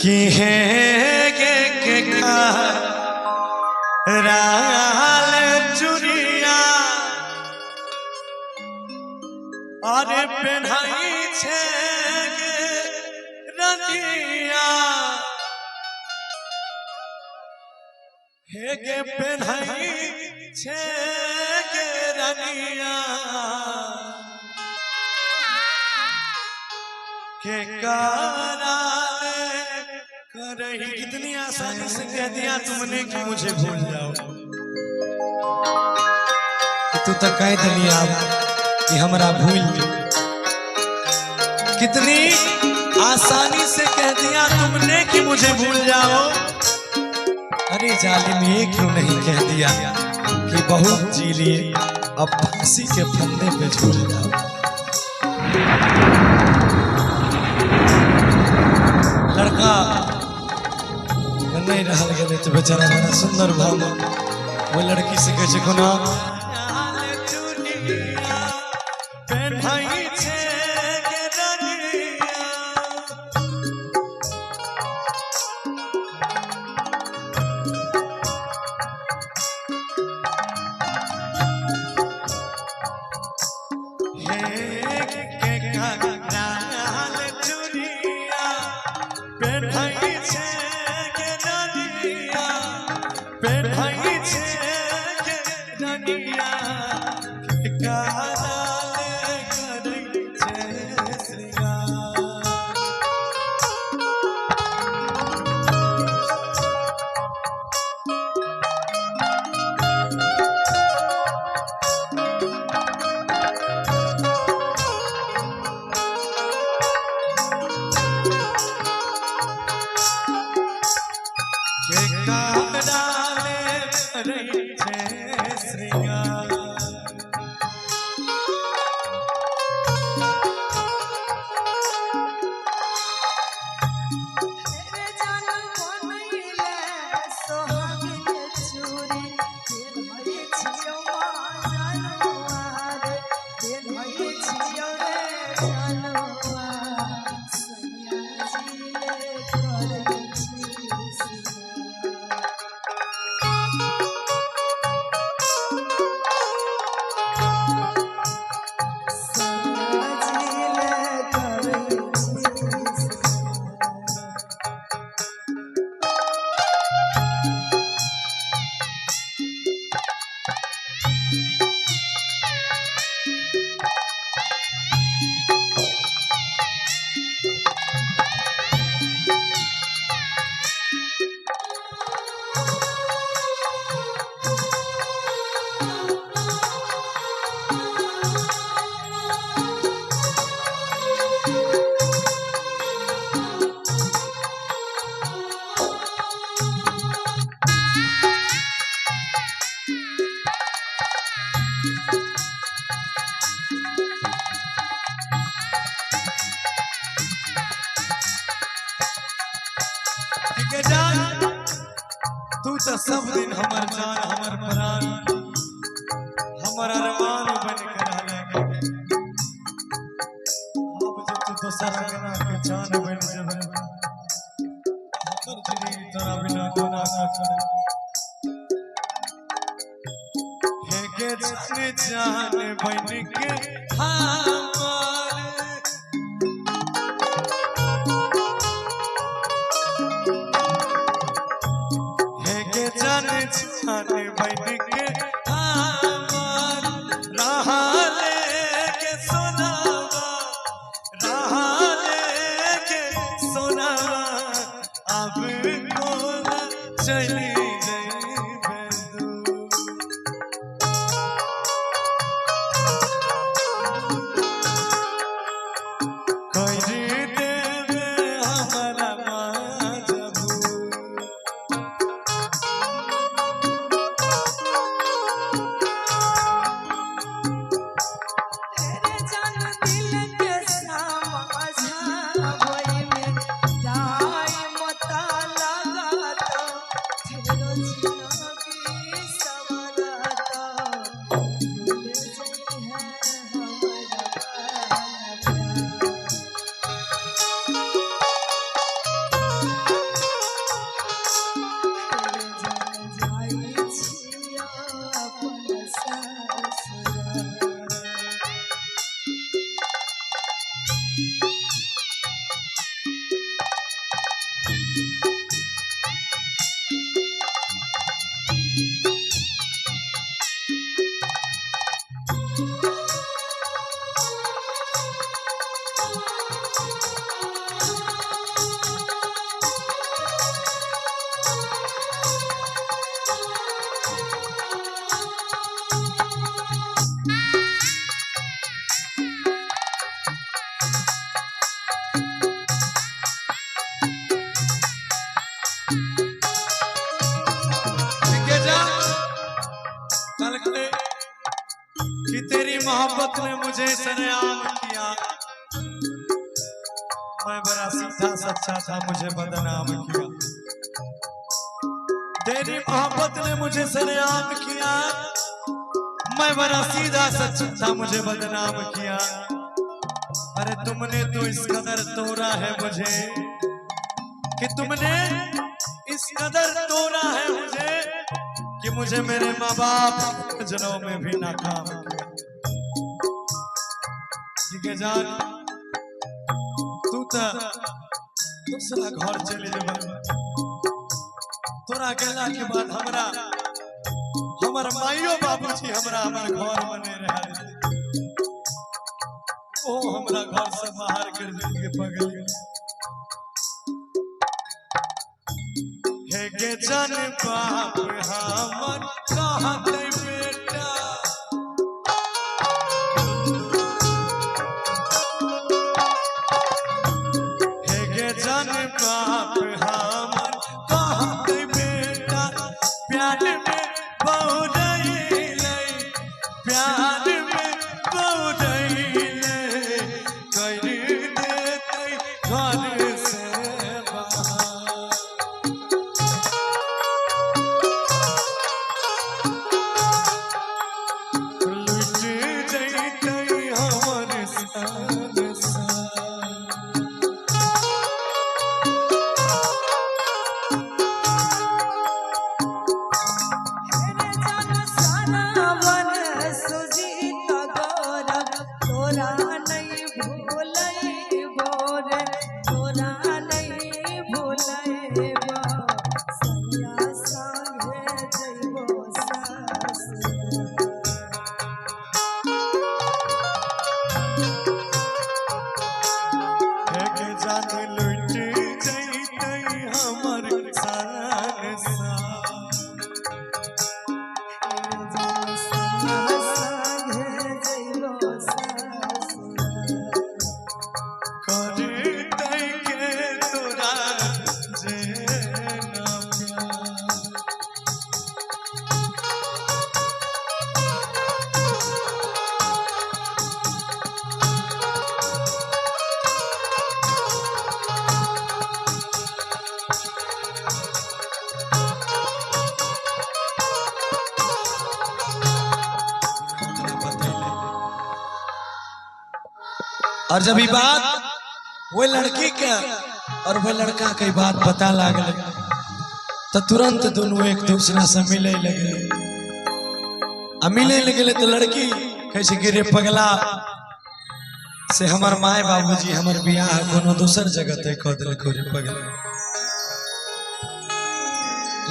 कि है के राल चुरिया अरे पेन्हाई छे रनिया हे गे पेन्हाई छे रनिया के करही कितनी आसानी से कह दिया तुमने कि मुझे भूल जाओ। तू तो कह दिया कि हमरा भूल कितनी आसानी से कह दिया तुमने कि मुझे भूल जाओ। अरे जालिम ये क्यों नहीं कह दिया कि बहुत जी लिए अब फांसी के फंदे पे झूल जाओ। लड़का नहीं रहा गए तो बेचारा बड़ा सुंदर भाव वो लड़की से कहे कोना तू तो सब दिन हमर जान हमर प्राण हमर अरमान बन के रहले अब जब तू तो सरगना के जान बन जबन हमर जिंदगी तोरा बिना कोना ना करे हे के जान बन के जाने बैठ के रहा लेके सोनावा अब कोना चली गई बेदू कोई देवे हमारा मोहब्बत ने मुझे सरेआम किया, मैं बड़ा सीधा सच्चा था, मुझे बदनाम किया। तेरी मोहब्बत ने मुझे सरेआम किया, मैं बड़ा सीधा सच्चा था, मुझे बदनाम किया। अरे तुमने तो इस कदर तोड़ा है मुझे, कि तुमने इस कदर तोड़ा है मुझे, कि मुझे मेरे माँ बाप जनों में भी नाकाम किया। ठीक है जान, तू तो दूसरा घर चले जा, तोरा गेला के बाद हमरा हमर माइयो बाबूजी हमरा हमर घर बने रहे, ओ हमरा घर से बाहर कर देंगे पगल। हे गे जन बाप हमर कहाँ गई बेटा, हे गे जन बाप हमर कहाँ गई बेटा, प्यार में बहुरैले, प्यार में बहुरैले, कर देते घर से बाहर। लुट जैते हमर संसार। और जब ये बात वो लड़की के और वो लड़का के बात पता लागल, तो तुरंत दोनों एक दूसरा से मिले लगे। मिले लगे तो लड़की कैसे गिरे पगला से हमार माए बाबूजी हमार बियाह कोनो दूसर जगह तय कर दिल को रे पगला।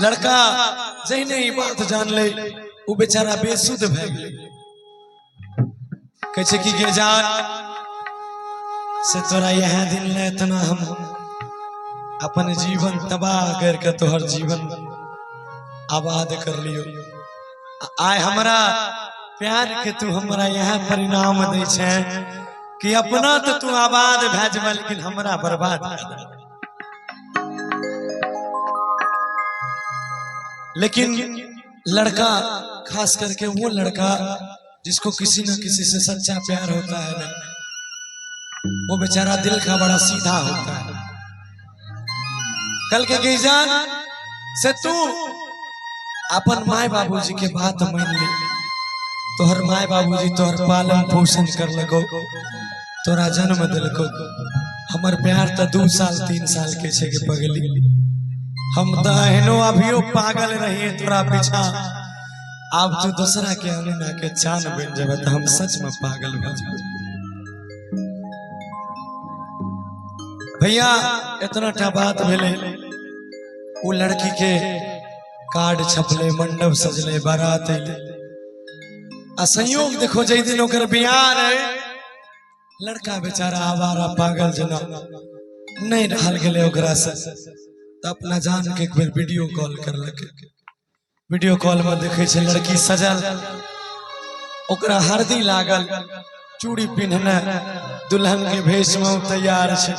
लड़का जहने ही बात जान ले वो बेचारा बेसुध भ गेले, कैसे कि गे जान से तोरा यह दिन ले इतना हम अपन जीवन तबाह करके तोहर जीवन आबाद कर लियो। आय हमारा प्यार के तू हमारा यह परिणाम दे छे कि अपना तो तू आबाद भेज लेकिन हमरा बर्बाद कर दे। लेकिन लड़का खास करके वो लड़का जिसको किसी न किसी से सच्चा प्यार होता है ना, वो बेचारा दिल का बड़ा सीधा होता है। कल के गईजान से तू अपन माए बाबूजी के बात मान ले, तोहर माए बाबूजी तोहर पालन पोषण कर लगो, तोरा जन्म दिलको। हमर प्यार तो 2 साल 3 साल के छे के पगली, हम तो एहनो अभियो पागल रहिए तोरा पीछा। अब तू दूसरा के आने ना के चान बन जाबे तो हम सच में पागल हो जाबे। भैया इतना टा बात भेले, वो लड़की के कार्ड छपले, मंडप सजले, बारात अइले। संयोग देखो जै दिन ओकर बियाह रहे, लड़का बेचारा आवारा पागल जना नहीं रहल गेले ओकरा से, तो अपना जान के एक बेर वीडियो कॉल करलक। वीडियो कॉल में देखे छे लड़की सजल, ओकरा हरदी लागल, चूड़ी पिन्हने, दुल्हन के भेष में तैयार छे।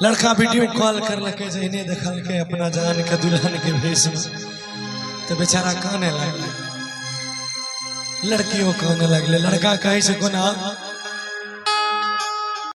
लड़का वीडियो कॉल करलके, जहने देखलके अपना जान के दुल्हन के भेष में, तो बेचारा काने लगे। लड़कियों कहने लगले लड़का कहे से कोना